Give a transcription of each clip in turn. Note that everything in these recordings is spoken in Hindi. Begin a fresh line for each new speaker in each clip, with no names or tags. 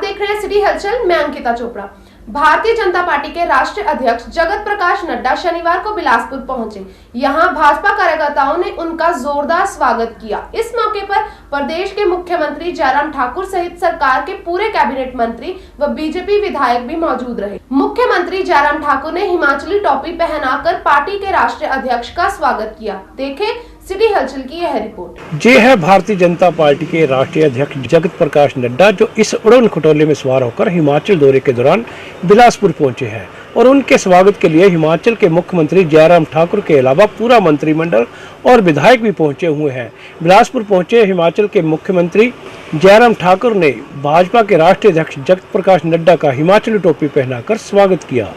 आप देख रहे हैं सिटी हलचल। मैं अंकिता चोपड़ा। भारतीय जनता पार्टी के राष्ट्रीय अध्यक्ष जगत प्रकाश नड्डा शनिवार को बिलासपुर पहुंचे। यहां भाजपा कार्यकर्ताओं ने उनका जोरदार स्वागत किया। इस मौके पर प्रदेश के मुख्यमंत्री जयराम ठाकुर सहित सरकार के पूरे कैबिनेट मंत्री व बीजेपी विधायक भी मौजूद रहे। मुख्यमंत्री जयराम ठाकुर ने हिमाचली टोपी पहनाकर पार्टी के राष्ट्रीय अध्यक्ष का स्वागत किया। देखें सिटी हलचल की यह रिपोर्ट।
ये है भारतीय जनता पार्टी के राष्ट्रीय अध्यक्ष जगत प्रकाश नड्डा, जो इस उड़न खटोले में सवार होकर हिमाचल दौरे के दौरान बिलासपुर पहुंचे हैं और उनके स्वागत के लिए हिमाचल के मुख्यमंत्री जयराम ठाकुर के अलावा पूरा मंत्रिमंडल और विधायक भी पहुंचे हुए हैं। बिलासपुर पहुंचे हिमाचल के मुख्यमंत्री जयराम ठाकुर ने भाजपा के राष्ट्रीय अध्यक्ष जगत प्रकाश नड्डा का हिमाचली टोपी पहनाकर स्वागत किया।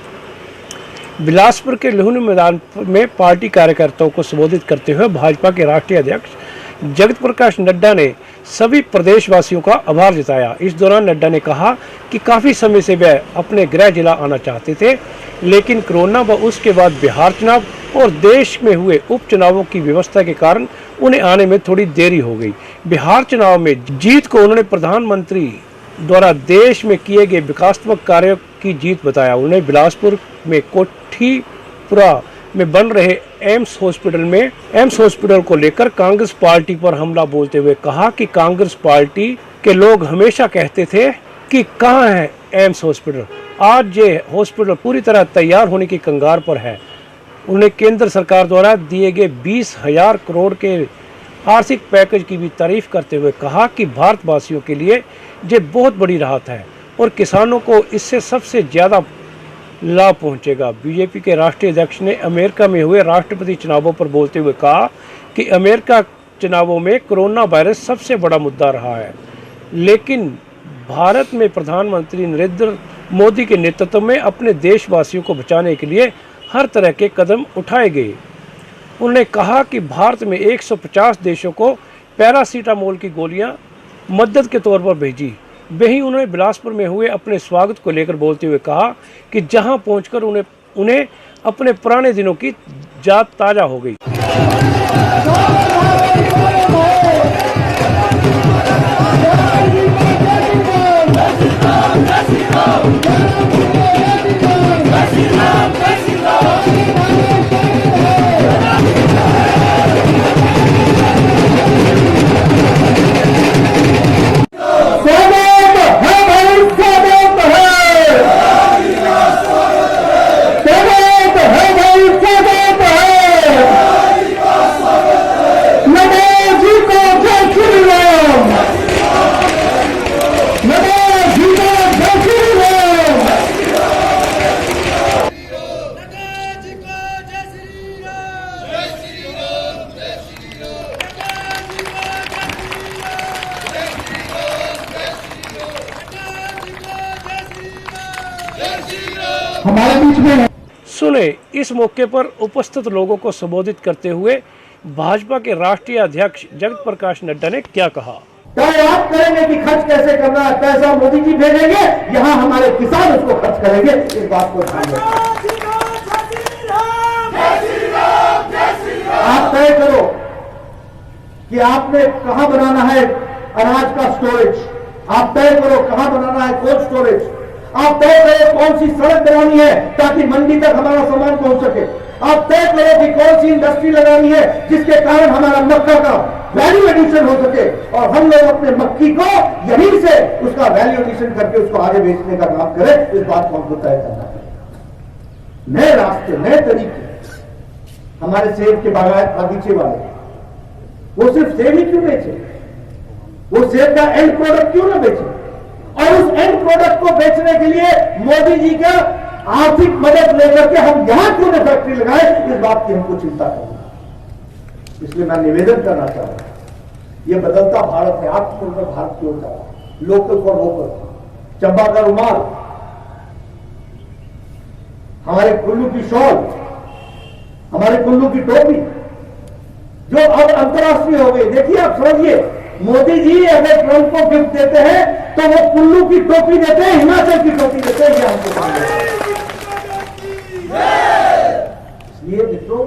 बिलासपुर के लुहनु मैदान में पार्टी कार्यकर्ताओं को संबोधित करते हुए भाजपा के राष्ट्रीय अध्यक्ष जगत प्रकाश नड्डा ने सभी प्रदेशवासियों का आभार जताया। इस दौरान नड्डा ने कहा कि काफ़ी समय से वे अपने गृह जिला आना चाहते थे, लेकिन कोरोना व उसके बाद बिहार चुनाव और देश में हुए उपचुनावों की व्यवस्था के कारण उन्हें आने में थोड़ी देरी हो गई। बिहार चुनाव में जीत को उन्होंने प्रधानमंत्री द्वारा देश में किए गए विकासात्मक कार्यों की जीत बताया। उन्हें बिलासपुर में कोठीपुरा में बन रहे एम्स हॉस्पिटल को लेकर कांग्रेस पार्टी पर हमला बोलते हुए कहा कि कांग्रेस पार्टी के लोग हमेशा कहते थे कि कहां है एम्स हॉस्पिटल। आज ये हॉस्पिटल पूरी तरह तैयार होने की कगार पर है। उन्हें केंद्र सरकार द्वारा दिए गए 20,000 करोड़ के आर्थिक पैकेज की भी तारीफ करते हुए कहा कि भारतवासियों के लिए ये बहुत बड़ी राहत है और किसानों को इससे सबसे ज़्यादा लाभ पहुंचेगा। बीजेपी के राष्ट्रीय अध्यक्ष ने अमेरिका में हुए राष्ट्रपति चुनावों पर बोलते हुए कहा कि अमेरिका चुनावों में कोरोना वायरस सबसे बड़ा मुद्दा रहा है, लेकिन भारत में प्रधानमंत्री नरेंद्र मोदी के नेतृत्व में अपने देशवासियों को बचाने के लिए हर तरह के कदम उठाए गए। उन्होंने कहा कि भारत में 150 देशों को पैरासीटामोल की गोलियां मदद के तौर पर भेजी। वहीं उन्होंने बिलासपुर में हुए अपने स्वागत को लेकर बोलते हुए कहा कि जहां पहुंचकर उन्हें अपने पुराने दिनों की याद ताजा हो गई।
हमारे बीच में
सुने इस मौके पर उपस्थित लोगों को संबोधित करते हुए भाजपा के राष्ट्रीय अध्यक्ष जगत प्रकाश नड्डा ने क्या कहा।
आप करेंगे कि खर्च कैसे करना है, पैसा मोदी जी भेजेंगे, यहाँ हमारे किसान उसको खर्च करेंगे। इस बात को ध्यान रखें। आप तय करो कि आपने कहां बनाना है अनाज का स्टोरेज, आप तय करो कहां बनाना है कोल्ड स्टोरेज, आप तय करो कौन सी सड़क बनानी है ताकि मंडी तक हमारा सामान पहुंच सके, आप तय करो कि कौन सी इंडस्ट्री लगानी है जिसके कारण हमारा मक्का का वैल्यू एडिशन हो सके और हम लोग अपने मक्की को यहीं से उसका वैल्यू एडिशन करके उसको आगे बेचने का काम करें। इस बात को हमको तय करना है। नए रास्ते, नए तरीके। हमारे सेब के बागीचे वाले वो सिर्फ सेब ही क्यों बेचे, वो सेब का एंड प्रोडक्ट क्यों ना बेचे, और उस एंड प्रोडक्ट को बेचने के लिए मोदी जी का आर्थिक मदद लेकर के हम यहां क्यों न फैक्ट्री लगाए। इस बात की हमको चिंता करनी। इसलिए मैं निवेदन करना चाह रहा हूं, यह बदलता भारत है, आत्मनिर्भर भारत की ओर जा रहा है। लोकल फॉर वोकल, चंबा का रुमाल, हमारे कुल्लू की शॉल, हमारे कुल्लू की टोपी जो अब अंतर्राष्ट्रीय हो गई। देखिए आप समझिए, मोदी जी अगर ट्रंप को गिफ्ट देते हैं तो वो कुल्लू की टोपी देते हैं, हिमाचल की टोपी देते हैं। ये हमको इसलिए मित्रों,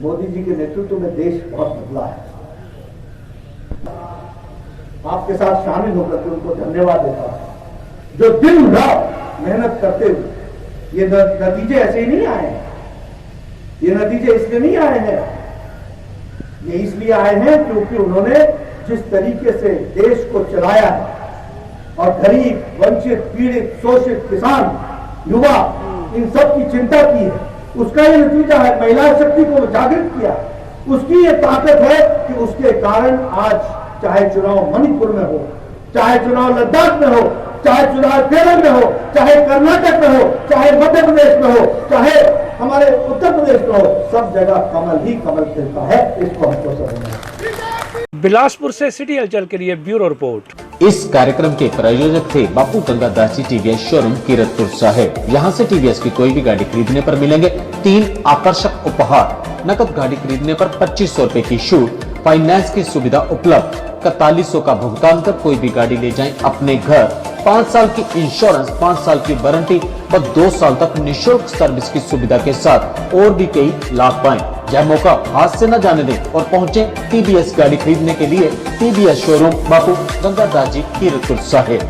मोदी जी के नेतृत्व में देश बहुत बदला है। आपके साथ शामिल होकर के उनको धन्यवाद देता हूं। जो दिन रात मेहनत करते हुए ये नतीजे ऐसे ही नहीं आए हैं। ये नतीजे इसलिए नहीं आए हैं, ये इसलिए आए हैं क्योंकि उन्होंने जिस तरीके से देश को चलाया है और गरीब, वंचित, पीड़ित, शोषित, किसान, युवा, इन सब की चिंता की है, उसका ये नतीजा है। महिला शक्ति को जागृत किया, उसकी ये ताकत है कि उसके कारण आज चाहे चुनाव मणिपुर में हो, चाहे चुनाव लद्दाख में हो, चाहे चुनाव केरल में हो, चाहे कर्नाटक में हो, चाहे मध्य प्रदेश में हो, चाहे हमारे उत्तर प्रदेश में हो, सब जगह कमल ही कमल खिलता है। इसको हमको समझना है।
बिलासपुर से सिटी हलचल के लिए ब्यूरो रिपोर्ट।
इस कार्यक्रम के प्रायोजक थे बापू गंगादास जी टीवीएस शोरूम कीरतपुर साहिब। यहाँ से टीवीएस की कोई भी गाड़ी खरीदने पर मिलेंगे 3 आकर्षक उपहार। नकद गाड़ी खरीदने पर 2500 रूपए की छूट, फाइनेंस की सुविधा उपलब्ध, 4100 का भुगतान कर कोई भी गाड़ी ले जाएं अपने घर, 5 साल की इंश्योरेंस, 5 साल की वारंटी व 2 साल तक निःशुल्क सर्विस की सुविधा के साथ और भी कई लाभ पाएं। यह मौका हाथ से न जाने दें और पहुंचे टीवीएस गाड़ी खरीदने के लिए टीवीएस शोरूम बापू गंगादास जी कीरतपुर साहिब।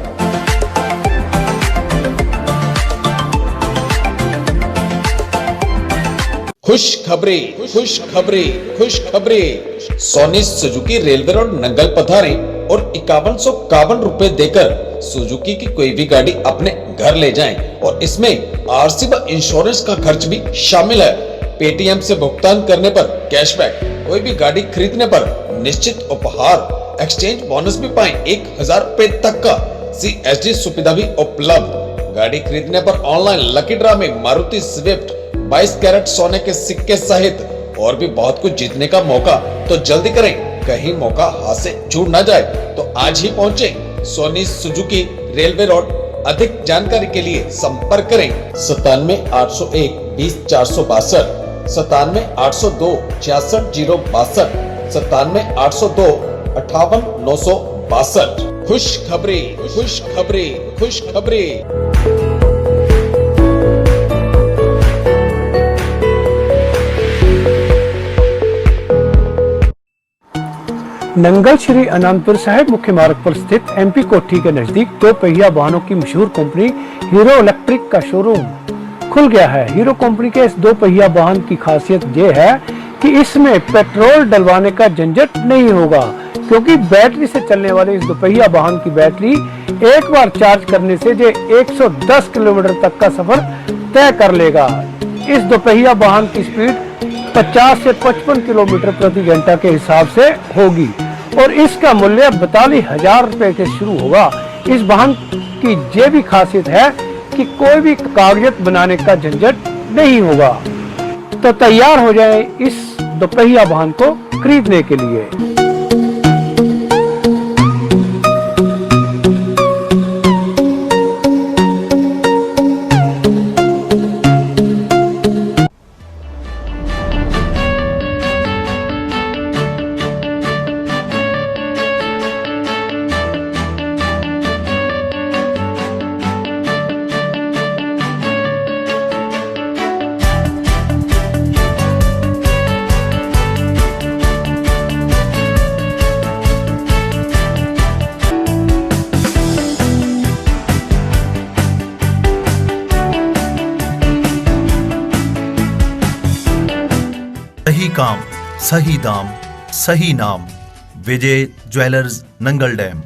खुश खबरें, खुश खबरें, खुश खबरें। Soni Suzuki railway road Nangal पधारे और 5151 रुपए देकर सुजुकी की कोई भी गाड़ी अपने घर ले जाएं और इसमें आरसी व इंश्योरेंस का खर्च भी शामिल है। पेटीएम से भुगतान करने पर कैशबैक, कोई भी गाड़ी खरीदने पर निश्चित उपहार, एक्सचेंज बोनस भी पाएं 1000 रुपए तक का। CSD सुविधा भी उपलब्ध। गाड़ी खरीदने पर ऑनलाइन लकी ड्रा में मारुति स्विफ्ट 22 कैरेट सोने के सिक्के सहित और भी बहुत कुछ जीतने का मौका। तो जल्दी करें, कहीं मौका हाथ से छूट ना जाए। तो आज ही पहुंचे सोनी सुजुकी रेलवे रोड। अधिक जानकारी के लिए संपर्क करें 97 801 20 462, 97 802 66 062, 97 802 58 962। खुश खबरें, खुश खबरें, खुश खबरें।
नंगल श्री अनंतपुर साहिब मुख्य मार्ग पर स्थित MP कोठी के नजदीक 2 पहिया वाहनों की मशहूर कंपनी हीरो इलेक्ट्रिक का शोरूम खुल गया है। हीरो कंपनी के इस 2 पहिया वाहन की खासियत ये है कि इसमें पेट्रोल डलवाने का झंझट नहीं होगा, क्योंकि बैटरी से चलने वाले इस 2 पहिया वाहन की बैटरी एक बार चार्ज करने से ये 110 किलोमीटर तक का सफर तय कर लेगा। इस 2 पहिया वाहन की स्पीड 50 से 55 किलोमीटर प्रति घंटा के हिसाब से होगी और इसका मूल्य 42,000 रुपए से शुरू होगा। इस वाहन की ये भी खासियत है कि कोई भी कागजात बनाने का झंझट नहीं होगा। तो तैयार हो जाए इस 2 पहिया वाहन को खरीदने के लिए।
सही काम, सही दाम, सही नाम। विजय ज्वेलर्स, नंगल डैम।